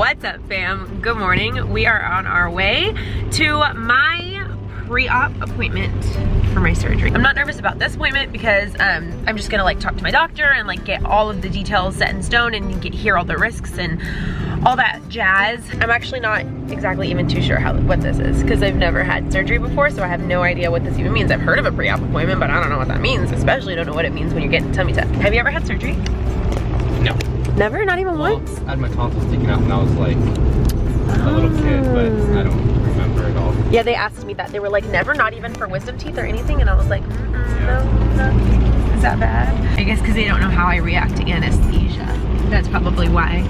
What's up, fam? Good morning. We are on our way to my pre-op appointment for my surgery. I'm not nervous about this appointment because I'm just gonna like talk to my doctor and like get all of the details set in stone and hear all the risks and all that jazz. I'm actually not exactly even too sure what this is because I've never had surgery before, so I have no idea what this even means. I've heard of a pre-op appointment, but I don't know what that means. Especially don't know what it means when you're getting tummy tuck. Have you ever had surgery? No. Never? Not even once? I had my tonsils sticking out when I was like a little kid, but I don't remember it all. Yeah, they asked me that. They were like, never, not even for wisdom teeth or anything? And I was like, no. Is that bad? I guess because they don't know how I react to anesthesia. That's probably why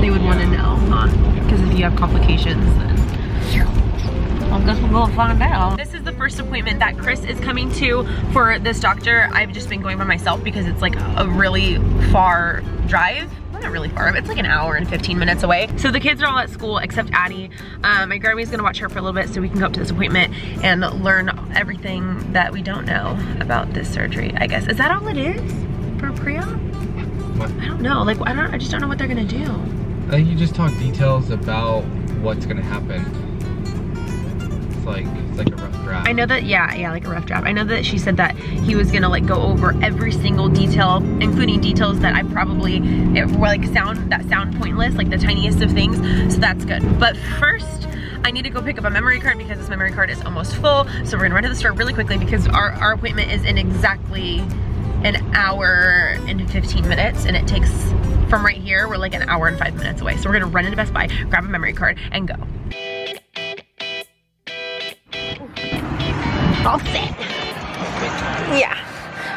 they would want to know, huh? Because if you have complications, then I guess we'll go find out. This is the first appointment that Chris is coming to for this doctor. I've just been going by myself because it's like a really far drive. Well, not really far, but it's like an hour and 15 minutes away. So the kids are all at school except Addie. My Grammy's gonna watch her for a little bit so we can go up to this appointment and learn everything that we don't know about this surgery, I guess. Is that all it is for pre-op? What? I don't know, like I just don't know what they're gonna do. I think you just talk details about what's gonna happen. It's like a rough draft. I know that, yeah, like a rough draft. I know that she said that he was gonna like go over every single detail, including details that I probably sound pointless, like the tiniest of things. So that's good. But first, I need to go pick up a memory card because this memory card is almost full. So we're gonna run to the store really quickly because our appointment is in exactly an hour and 15 minutes, and it takes from right here, we're like an hour and 5 minutes away. So we're gonna run into Best Buy, grab a memory card, and go. All set. Yeah,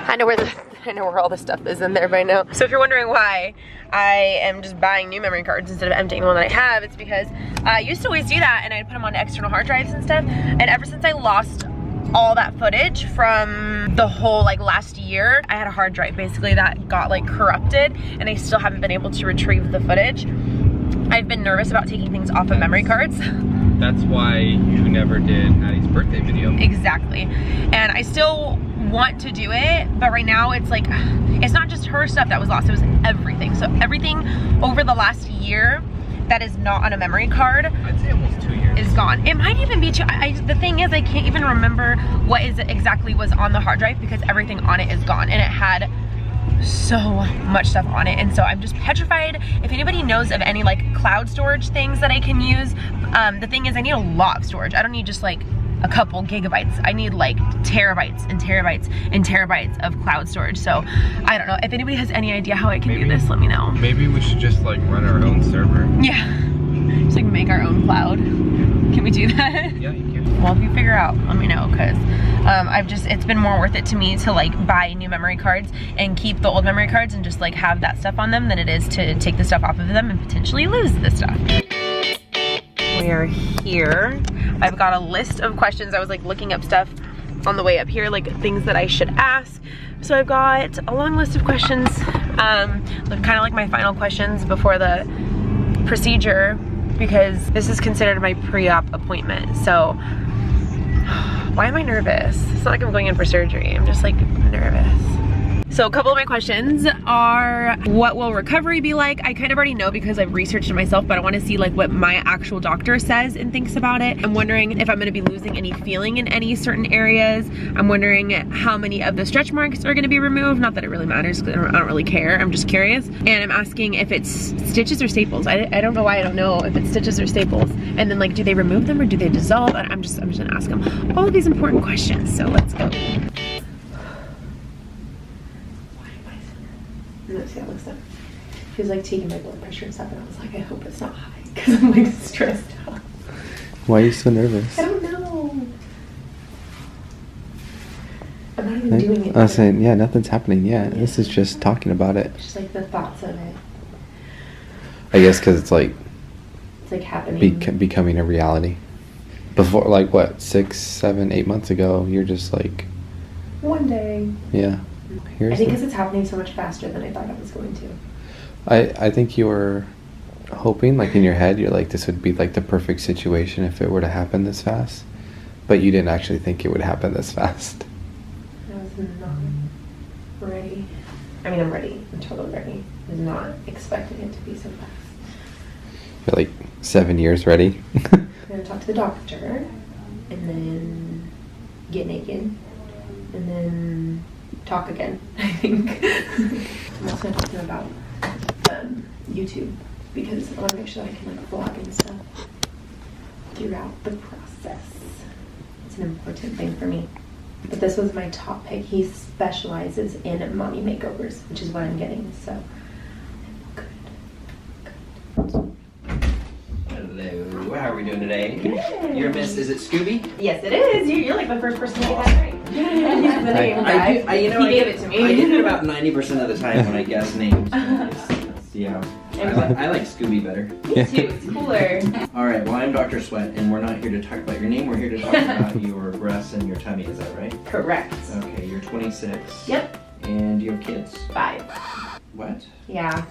I know where all this stuff is in there by now. So if you're wondering why I am just buying new memory cards instead of emptying the one that I have, it's because I used to always do that and I'd put them on external hard drives and stuff. And ever since I lost all that footage from the whole like last year, I had a hard drive basically that got like corrupted and I still haven't been able to retrieve the footage. I've been nervous about taking things off of memory cards. That's why you never did Addie's birthday video. Exactly. And I still want to do it, but right now it's like, it's not just her stuff that was lost, it was everything. So everything over the last year that is not on a memory card, I'd say almost 2 years, is gone. It might even be 2. The thing is, I can't even remember what exactly was on the hard drive because everything on it is gone and it had so much stuff on it, and so I'm just petrified. If anybody knows of any like cloud storage things that I can use, the thing is I need a lot of storage. I don't need just like a couple gigabytes. I need like terabytes and terabytes and terabytes of cloud storage. So I don't know, if anybody has any idea how I can do this, let me know. Maybe we should just like run our own server. Yeah, just like make our own cloud. Can we do that? Yeah, you can. Well, if you figure out, let me know, because it's been more worth it to me to like buy new memory cards and keep the old memory cards and just like have that stuff on them than it is to take the stuff off of them and potentially lose the stuff. We are here. I've got a list of questions. I was like looking up stuff on the way up here, like things that I should ask. So I've got a long list of questions, kind of like my final questions before the procedure, because this is considered my pre-op appointment. So why am I nervous? It's not like I'm going in for surgery. I'm just like nervous. So a couple of my questions are, what will recovery be like? I kind of already know because I've researched it myself, but I want to see like what my actual doctor says and thinks about it. I'm wondering if I'm going to be losing any feeling in any certain areas. I'm wondering how many of the stretch marks are going to be removed. Not that it really matters because I don't really care. I'm just curious. And I'm asking if it's stitches or staples. I don't know why I don't know if it's stitches or staples. And then like, do they remove them or do they dissolve? I'm just gonna ask them all of these important questions. So let's go. Let's see how it looks up. He was like taking my blood pressure and stuff, and I was like, I hope it's not high because I'm like stressed out. Why are you so nervous? I don't know. I'm not even doing it. I was saying, yeah, nothing's happening yet. Yeah. This is just talking about it. Just like the thoughts of it. I guess because it's like happening. Becoming a reality. Before, like what, 6, 7, 8 months ago, you're just like. One day. Yeah. I think because it's happening so much faster than I thought it was going to. I think you were hoping, like in your head, you're like, this would be like the perfect situation if it were to happen this fast. But you didn't actually think it would happen this fast. I was not ready. I mean, I'm ready. I'm totally ready. I was not expecting it to be so fast. You're like 7 years ready. I'm gonna talk to the doctor, and then get naked, and then talk again, I think. I'm also gonna talk to him about YouTube, because I wanna make sure that I can like vlog and stuff throughout the process. It's an important thing for me. But this was my top pick. He specializes in mommy makeovers, which is what I'm getting, so good. Hello, how are we doing today? Good. Your miss, is it Scooby? Yes, it is. You're like the first person to get that right. The name, guys. He gave it to me. I get it about 90% of the time when I guess names. Yeah. I like Scooby better. Me too. It's cooler. Alright, well I'm Dr. Sweat and we're not here to talk about your name, we're here to talk about your breasts and your tummy, is that right? Correct. Okay, you're 26. Yep. And you have kids? 5. What? Yeah.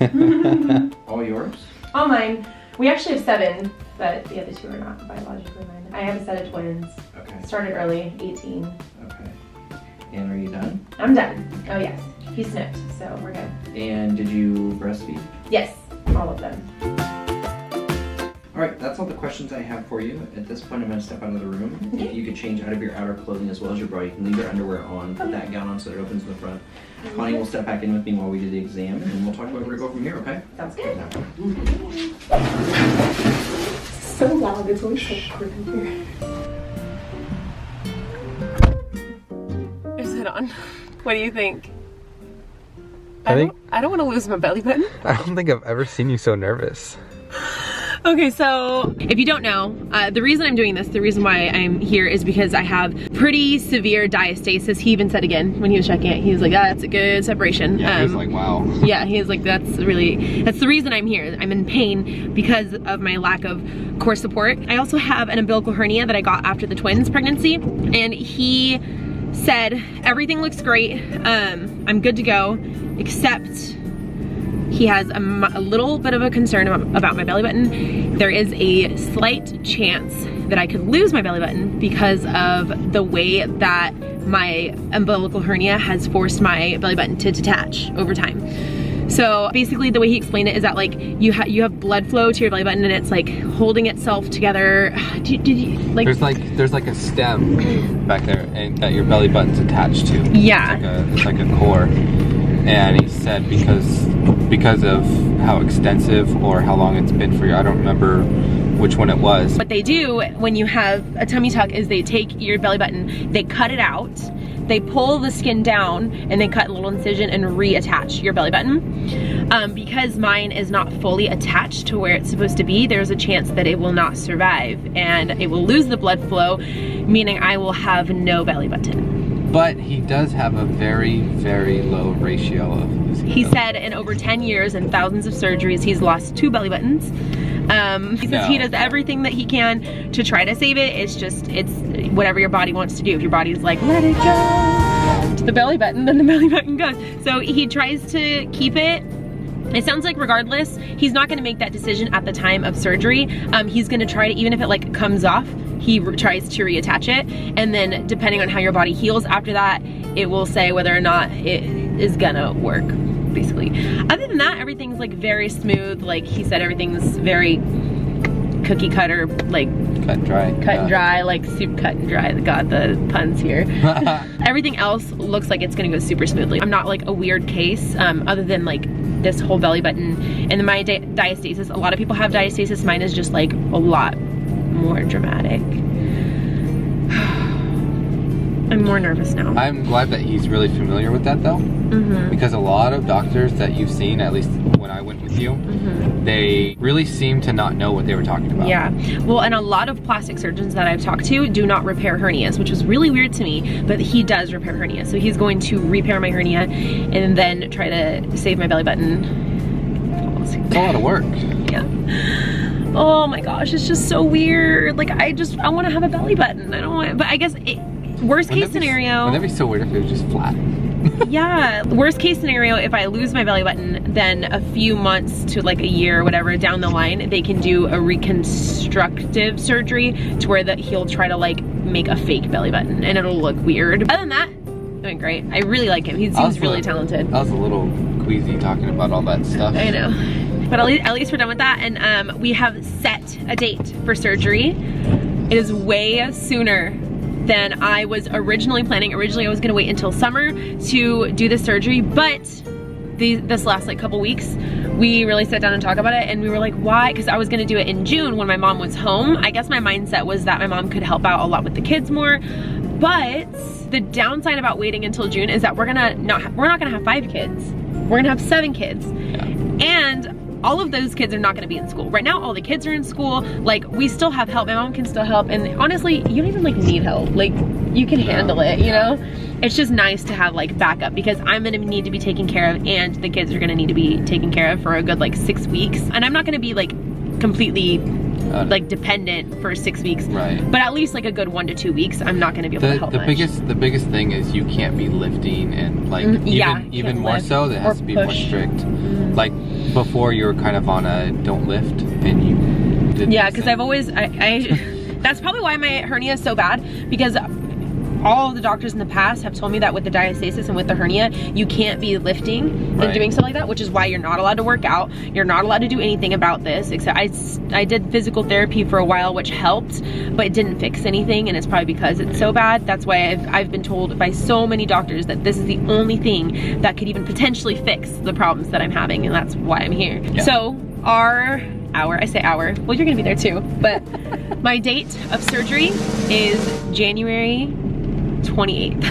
All yours? All mine. We actually have 7, but the other 2 are not biologically mine. I have a set of twins. Okay. Started early, 18. Okay. And are you done? I'm done. Oh yes. He snipped, so we're good. And did you breastfeed? Yes, all of them. Alright, that's all the questions I have for you. At this point, I'm going to step out of the room. If you could change out of your outer clothing as well as your bra, you can leave your underwear on, put that gown on so that it opens in the front. Connie will step back in with me while we do the exam, and we'll talk about where to go from here, okay? Sounds good. So loud, it's always so quick in here. Is it on? What do you think? I think I don't want to lose my belly button. I don't think I've ever seen you so nervous. Okay, so if you don't know, the reason I'm doing this, the reason why I'm here is because I have pretty severe diastasis. He even said again when he was checking it, he was like, ah, that's a good separation. Yeah, he was like, wow. Yeah, he was like, that's the reason I'm here. I'm in pain because of my lack of core support. I also have an umbilical hernia that I got after the twins pregnancy, and he said, everything looks great, I'm good to go, except he has a little bit of a concern about my belly button. There is a slight chance that I could lose my belly button because of the way that my umbilical hernia has forced my belly button to detach over time. So basically the way he explained it is that like you have blood flow to your belly button and it's like holding itself together. Did you like? There's like a stem back there and that your belly button's attached to. Yeah. It's like a core. And he said because of how extensive or how long it's been for you, I don't remember which one it was. What they do when you have a tummy tuck is they take your belly button, they cut it out, they pull the skin down, and they cut a little incision and reattach your belly button. Because mine is not fully attached to where it's supposed to be, there's a chance that it will not survive and it will lose the blood flow, meaning I will have no belly button. But he does have a very, very low ratio of losing. He said in over 10 years and thousands of surgeries, he's lost 2 belly buttons. He says he does everything that he can to try to save it. It's whatever your body wants to do. If your body's like, let it go to the belly button, then the belly button goes. So he tries to keep it. It sounds like regardless, he's not gonna make that decision at the time of surgery. He's gonna try to, even if it like comes off, he tries to reattach it. And then depending on how your body heals after that, it will say whether or not it is gonna work, basically. Other than that, everything's like very smooth. Like he said, everything's very cookie cutter, like cut and dry. Cut and dry, like soup cut and dry. God, the puns here. Everything else looks like it's gonna go super smoothly. I'm not like a weird case, other than like this whole belly button and my diastasis. A lot of people have diastasis. Mine is just like a lot more dramatic. I'm more nervous now. I'm glad that he's really familiar with that though. Mm-hmm. Because a lot of doctors that you've seen, at least when I went with you, mm-hmm. they really seem to not know what they were talking about. Yeah, well, and a lot of plastic surgeons that I've talked to do not repair hernias, which was really weird to me, but he does repair hernias. So he's going to repair my hernia and then try to save my belly button. It's a lot of work. Yeah. Oh my gosh, it's just so weird. Like I want to have a belly button. I don't want, but I guess worst case scenario. Wouldn't that be so weird if it was just flat? Yeah, worst case scenario, if I lose my belly button, then a few months to like a year or whatever down the line, they can do a reconstructive surgery to where he'll try to like make a fake belly button and it'll look weird. Other than that, doing great. I really like him. He seems really talented. I was a little queasy talking about all that stuff. I know. But at least we're done with that, and we have set a date for surgery. It is way sooner than I was originally planning. Originally I was gonna wait until summer to do the surgery, but this last like couple weeks, we really sat down and talked about it, and we were like, why? Because I was gonna do it in June when my mom was home. I guess my mindset was that my mom could help out a lot with the kids more, but the downside about waiting until June is that we're not gonna have 5 kids. We're gonna have 7 kids. Yeah. And all of those kids are not gonna be in school. Right now, all the kids are in school. Like, we still have help. My mom can still help. And honestly, you don't even like need help. Like, you can handle it, you know? It's just nice to have like backup, because I'm gonna need to be taken care of, and the kids are gonna need to be taken care of for a good like 6 weeks. And I'm not gonna be like completely like dependent for 6 weeks. Right. But at least like a good 1 to 2 weeks, I'm not gonna be able to help much. The biggest thing is you can't be lifting, and like even more so, that has to be more strict. Like before, you were kind of on a don't lift, and you did. Yeah, because I've always that's probably why my hernia is so bad, because all of the doctors in the past have told me that with the diastasis and with the hernia, you can't be lifting and doing stuff like that, which is why you're not allowed to work out. You're not allowed to do anything about this, except I did physical therapy for a while, which helped, but it didn't fix anything, and it's probably because it's so bad. That's why I've been told by so many doctors that this is the only thing that could even potentially fix the problems that I'm having, and that's why I'm here. Yeah. So I say our, well, you're gonna be there too, but my date of surgery is January 28th.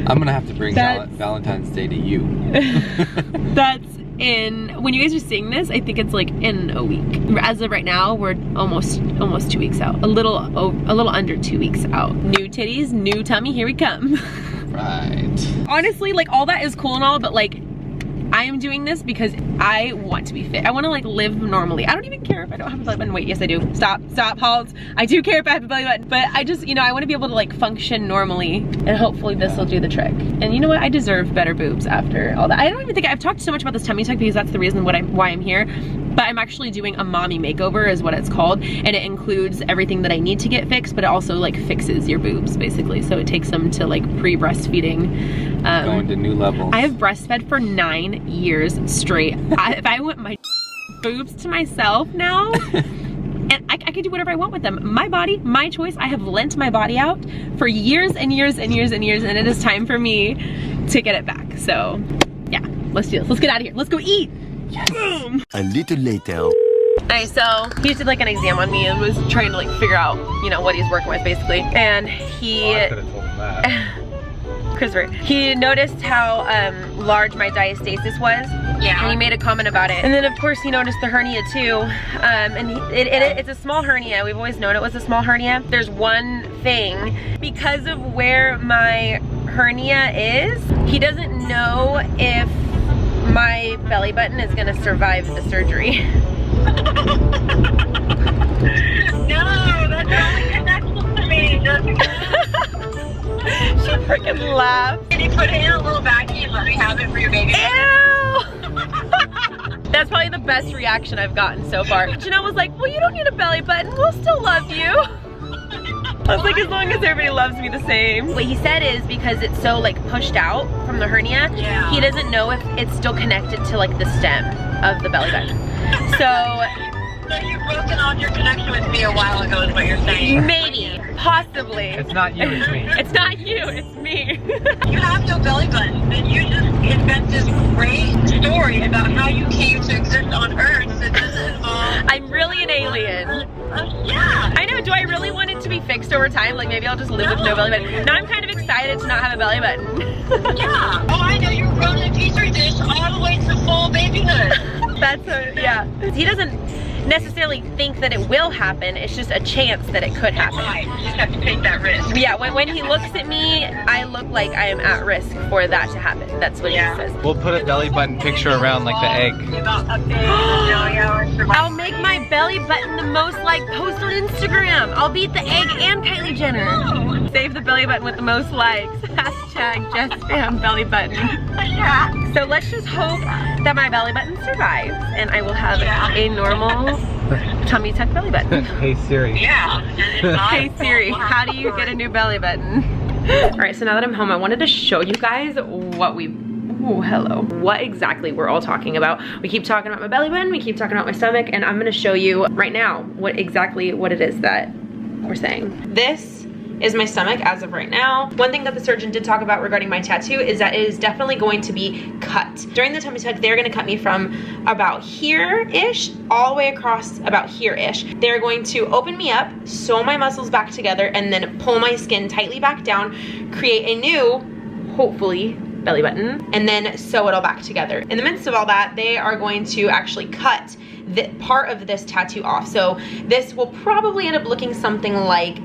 I'm gonna have to bring Valentine's Day to you. That's when you guys are seeing this, I think it's like in a week. As of right now, we're almost 2 weeks out. A little under 2 weeks out. New titties, new tummy, here we come. Right. Honestly, like, all that is cool and all, but like, I am doing this because I want to be fit. I want to like live normally. I don't even care if I don't have a belly button. Wait, yes I do. Stop, halt. I do care if I have a belly button, but I just, you know, I want to be able to like function normally, and hopefully this will do the trick. And you know what? I deserve better boobs after all that. I don't even think I've talked so much about this tummy tuck because that's the reason why I'm here. But I'm actually doing a mommy makeover is what it's called, and it includes everything that I need to get fixed, but it also like fixes your boobs basically. So it takes them to like pre-breastfeeding. Going to new levels. I have breastfed for 9 years straight. If I want my boobs to myself now, and I can do whatever I want with them. My body, my choice. I have lent my body out for years and years and years and years, and it is time for me to get it back. So yeah, let's do this. Let's get out of here. Let's go eat. Yes. Boom. A little later. Alright, so he did like an exam on me and was trying to like figure out, you know, what he's working with basically. And he I could have told him that. Christopher, he noticed how large my diastasis was. Yeah. And he made a comment about it. And then of course he noticed the hernia too. And it's a small hernia. We've always known it was a small hernia. There's one thing, because of where my hernia is, he doesn't know if my belly button is gonna survive the surgery. No, that's only connected to me, Jessica. She freaking laughed. Can you put it in a little baggie and let me have it for your baby? Ew! That's probably the best reaction I've gotten so far. Janelle was like, well, you don't need a belly button, we'll still love you. I was like, as long as everybody loves me the same. What he said is because it's so like pushed out from the hernia, he doesn't know if it's still connected to like the stem of the belly button. So you've broken off your connection with me a while ago is what you're saying. Maybe, possibly. It's not you, it's me. It's not you, it's me. You have no belly button, and you just invent this great story about how you came to exist on Earth that doesn't involve... I'm really an alien. Yeah. I know, do I really want it to be fixed over time? Like maybe I'll just live with no belly button. Now I'm kind of excited to not have a belly button. Yeah. Oh, I know, you're running a petri dish all the way to full babyhood. Yeah. He doesn't necessarily think that it will happen, it's just a chance that it could happen. Right, you just have to take that risk. Yeah, when he looks at me, I look like I am at risk for that to happen. That's what he says. We'll put a belly button picture around like the egg. I'll make my belly button the most liked post on Instagram. I'll beat the egg and Kylie Jenner. Save the belly button with the most likes. Hashtag JesssFam belly button. Yeah. So let's just hope that my belly button survives and I will have a normal tummy tuck belly button. Hey Siri. Yeah. Hey Siri, how do you get a new belly button? All right, so now that I'm home, I wanted to show you guys what we Oh, hello. What exactly we're all talking about. We keep talking about my belly button, we keep talking about my stomach, and I'm gonna show you right now what it is that we're saying. This is my stomach as of right now. One thing that the surgeon did talk about regarding my tattoo is that it is definitely going to be cut. During the tummy tuck, they're gonna cut me from about here-ish all the way across about here-ish. They're going to open me up, sew my muscles back together, and then pull my skin tightly back down, create a new, hopefully, belly button, and then sew it all back together. In the midst of all that, they are going to actually cut the part of this tattoo off. So this will probably end up looking something like,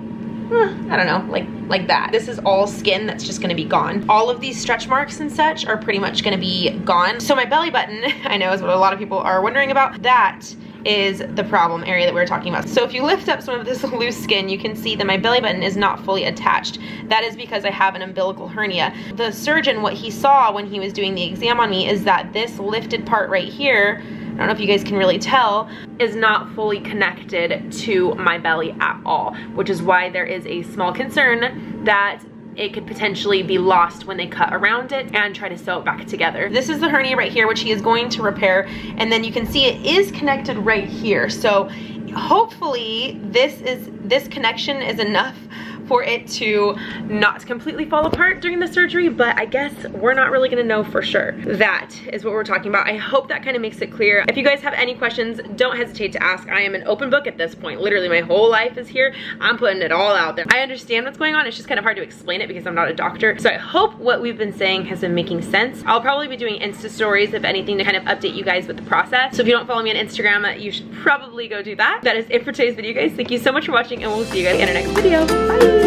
I don't know, like that. This is all skin that's just gonna be gone. All of these stretch marks and such are pretty much gonna be gone. So my belly button, I know is what a lot of people are wondering about, that is the problem area that we were talking about. So if you lift up some of this loose skin, you can see that my belly button is not fully attached. That is because I have an umbilical hernia. The surgeon, what he saw when he was doing the exam on me is that this lifted part right here, I don't know if you guys can really tell, is not fully connected to my belly at all, which is why there is a small concern that it could potentially be lost when they cut around it and try to sew it back together. This is the hernia right here, which he is going to repair, and then you can see it is connected right here. So hopefully this connection is enough for it to not completely fall apart during the surgery, but I guess we're not really gonna know for sure. That is what we're talking about. I hope that kind of makes it clear. If you guys have any questions, don't hesitate to ask. I am an open book at this point. Literally my whole life is here. I'm putting it all out there. I understand what's going on. It's just kind of hard to explain it because I'm not a doctor. So I hope what we've been saying has been making sense. I'll probably be doing Insta stories, if anything, to kind of update you guys with the process. So if you don't follow me on Instagram, you should probably go do that. That is it for today's video, guys. Thank you so much for watching, and we'll see you guys in our next video. Bye!